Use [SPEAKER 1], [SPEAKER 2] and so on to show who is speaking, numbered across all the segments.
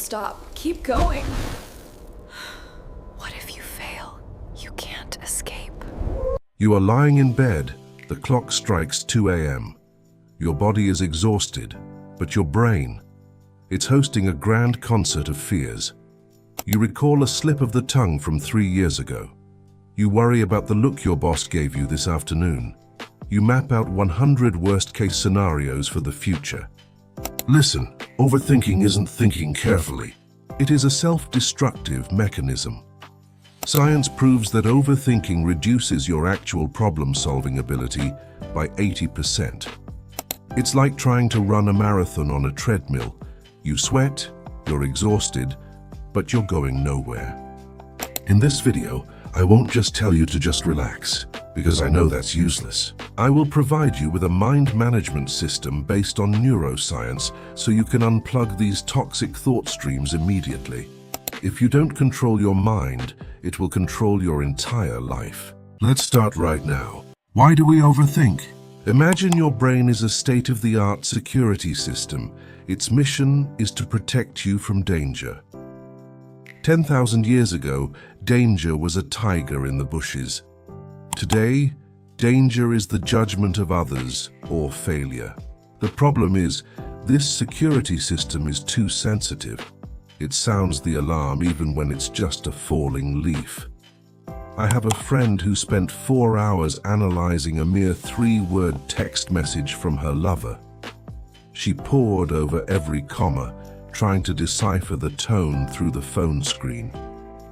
[SPEAKER 1] stop. Keep going. What if you fail? You can't escape.
[SPEAKER 2] You are lying in bed. The clock strikes 2 a.m. Your body is exhausted, but your brain, it's hosting a grand concert of fears. You recall a slip of the tongue from 3 years ago. You worry about the look your boss gave you this afternoon. You map out 100 worst-case scenarios for the future. Listen, overthinking isn't thinking carefully. It is a self-destructive mechanism. Science proves that overthinking reduces your actual problem-solving ability by 80%. It's like trying to run a marathon on a treadmill. You sweat, you're exhausted, but you're going nowhere. In this video, I won't just tell you to just relax, because I know that's useless. I will provide you with a mind management system based on neuroscience so you can unplug these toxic thought streams immediately. If you don't control your mind, it will control your entire life. Let's start right now. Why do we overthink? Imagine your brain is a state-of-the-art security system. Its mission is to protect you from danger. 10,000 years ago, danger was a tiger in the bushes. Today, danger is the judgment of others or failure. The problem is, this security system is too sensitive. It sounds the alarm even when it's just a falling leaf. I have a friend who spent 4 hours analyzing a mere 3-word text message from her lover. She pored over every comma, trying to decipher the tone through the phone screen.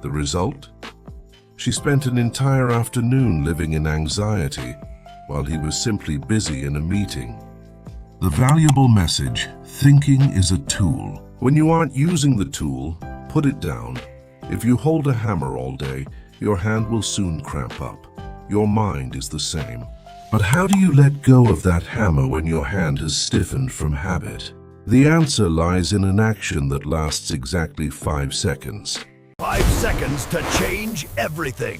[SPEAKER 2] The result? She spent an entire afternoon living in anxiety while he was simply busy in a meeting. The valuable message: thinking is a tool. When you aren't using the tool, put it down. If you hold a hammer all day, your hand will soon cramp up. Your mind is the same. But how do you let go of that hammer when your hand has stiffened from habit? The answer lies in an action that lasts exactly 5 seconds.
[SPEAKER 3] 5 seconds to change everything.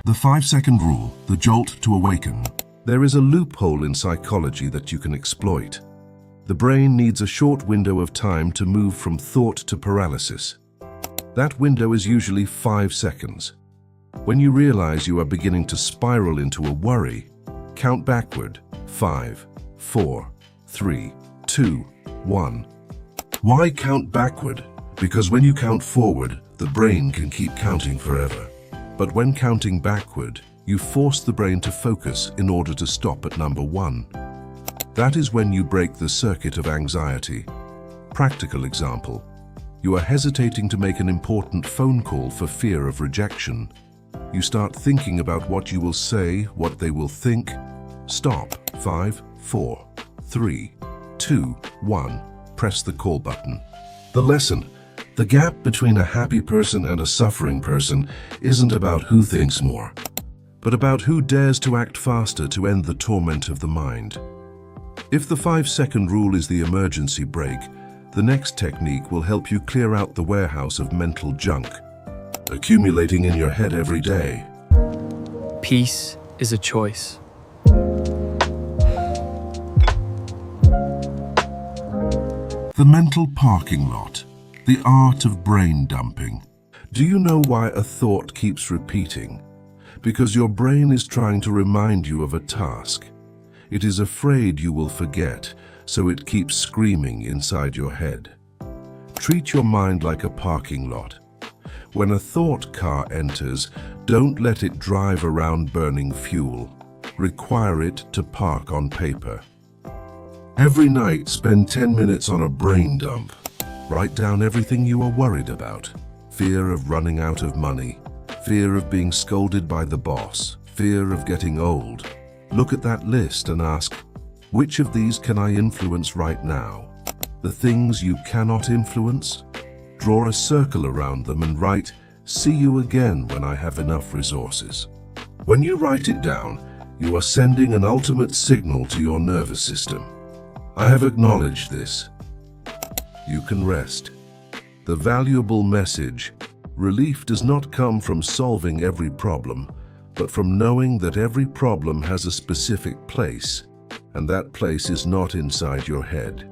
[SPEAKER 2] The 5-second rule, the jolt to awaken. There is a loophole in psychology that you can exploit. The brain needs a short window of time to move from thought to paralysis. That window is usually 5 seconds. When you realize you are beginning to spiral into a worry, count backward. 5, 4, 3, 2, 1. Why count backward? Because when you count forward, the brain can keep counting forever. But when counting backward, you force the brain to focus in order to stop at number 1. That is when you break the circuit of anxiety. Practical example. You are hesitating to make an important phone call for fear of rejection. You start thinking about what you will say, what they will think. Stop. 5, 4, 3, 2, 1. Press the call button. The lesson. The gap between a happy person and a suffering person isn't about who thinks more, but about who dares to act faster to end the torment of the mind. If the 5-second rule is the emergency brake, the next technique will help you clear out the warehouse of mental junk, accumulating in your head every day.
[SPEAKER 4] Peace is a choice.
[SPEAKER 2] The mental parking lot, the art of brain dumping. Do you know why a thought keeps repeating? Because your brain is trying to remind you of a task. It is afraid you will forget, so it keeps screaming inside your head. Treat your mind like a parking lot. When a thought car enters, don't let it drive around burning fuel. Require it to park on paper. Every night, spend 10 minutes on a brain dump. Write down everything you are worried about. Fear of running out of money. Fear of being scolded by the boss. Fear of getting old. Look at that list and ask, which of these can I influence right now? The things you cannot influence? Draw a circle around them and write, "See you again when I have enough resources." When you write it down, you are sending an ultimate signal to your nervous system. I have acknowledged this. You can rest. The valuable message: relief does not come from solving every problem, but from knowing that every problem has a specific place. and that place is not inside your head.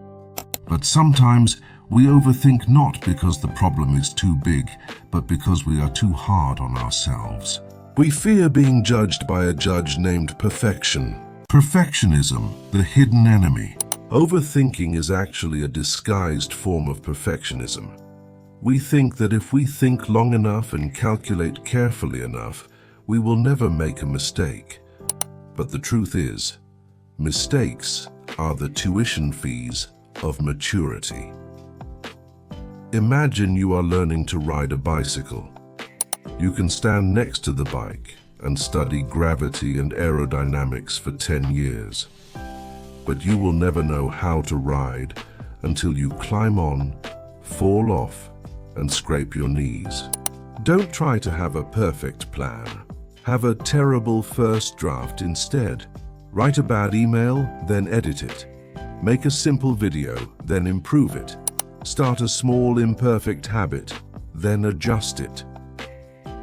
[SPEAKER 2] But sometimes we overthink not because the problem is too big, but because we are too hard on ourselves. We fear being judged by a judge named perfection. Perfectionism, the hidden enemy. Overthinking is actually a disguised form of perfectionism. We think that if we think long enough and calculate carefully enough, we will never make a mistake. But the truth is, mistakes are the tuition fees of maturity. Imagine you are learning to ride a bicycle. You can stand next to the bike and study gravity and aerodynamics for 10 years. But you will never know how to ride until you climb on, fall off, and scrape your knees. Don't try to have a perfect plan. Have a terrible first draft instead. Write a bad email, then edit it. Make a simple video, then improve it. Start a small imperfect habit, then adjust it.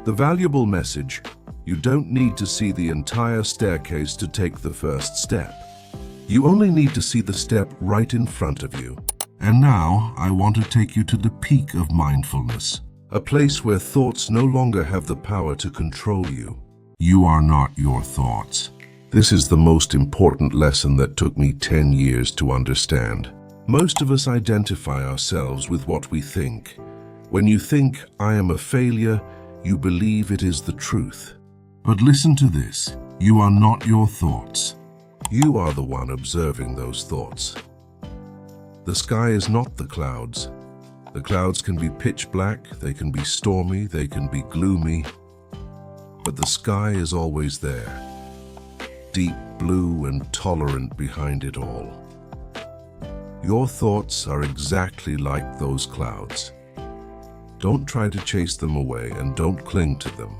[SPEAKER 2] The valuable message: you don't need to see the entire staircase to take the first step. You only need to see the step right in front of you. And now, I want to take you to the peak of mindfulness, a place where thoughts no longer have the power to control you. You are not your thoughts. This is the most important lesson that took me 10 years to understand. Most of us identify ourselves with what we think. When you think, "I am a failure," you believe it is the truth. But listen to this. You are not your thoughts. You are the one observing those thoughts. The sky is not the clouds. The clouds can be pitch black, they can be stormy, they can be gloomy. But the sky is always there, deep blue and tolerant behind it all. Your thoughts are exactly like those clouds. Don't try to chase them away and don't cling to them.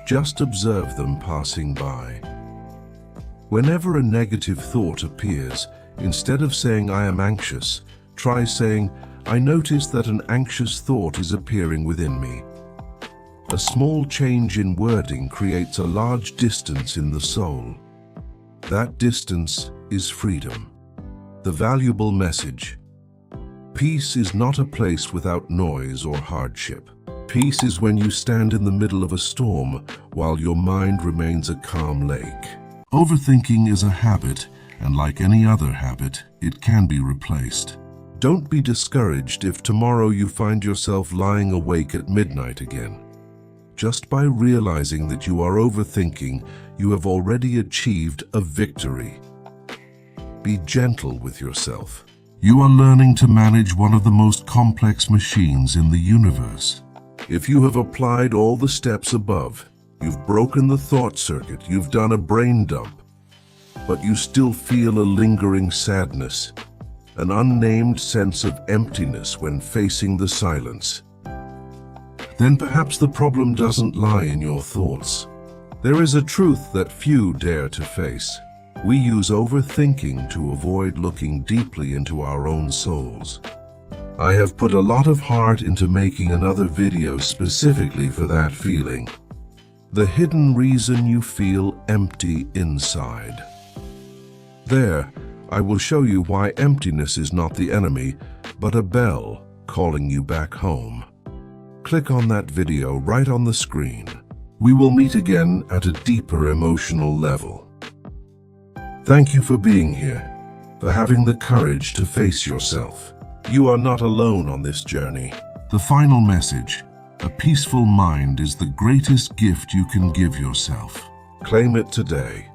[SPEAKER 2] Just observe them passing by. Whenever a negative thought appears, instead of saying "I am anxious," try saying, "I notice that an anxious thought is appearing within me." A small change in wording creates a large distance in the soul. That distance is freedom. The valuable message: peace is not a place without noise or hardship. Peace is when you stand in the middle of a storm while your mind remains a calm lake. Overthinking is a habit, and like any other habit, it can be replaced. Don't be discouraged if tomorrow you find yourself lying awake at midnight again. Just by realizing that you are overthinking, you have already achieved a victory. Be gentle with yourself. You are learning to manage one of the most complex machines in the universe. If you have applied all the steps above, you've broken the thought circuit, you've done a brain dump, but you still feel a lingering sadness, an unnamed sense of emptiness when facing the silence, then perhaps the problem doesn't lie in your thoughts. There is a truth that few dare to face. We use overthinking to avoid looking deeply into our own souls. I have put a lot of heart into making another video specifically for that feeling. The hidden reason you feel empty inside. There, I will show you why emptiness is not the enemy, but a bell calling you back home. Click on that video right on the screen. We will meet again at a deeper emotional level. Thank you for being here, for having the courage to face yourself. You are not alone on this journey. The final message: a peaceful mind is the greatest gift you can give yourself. Claim it today.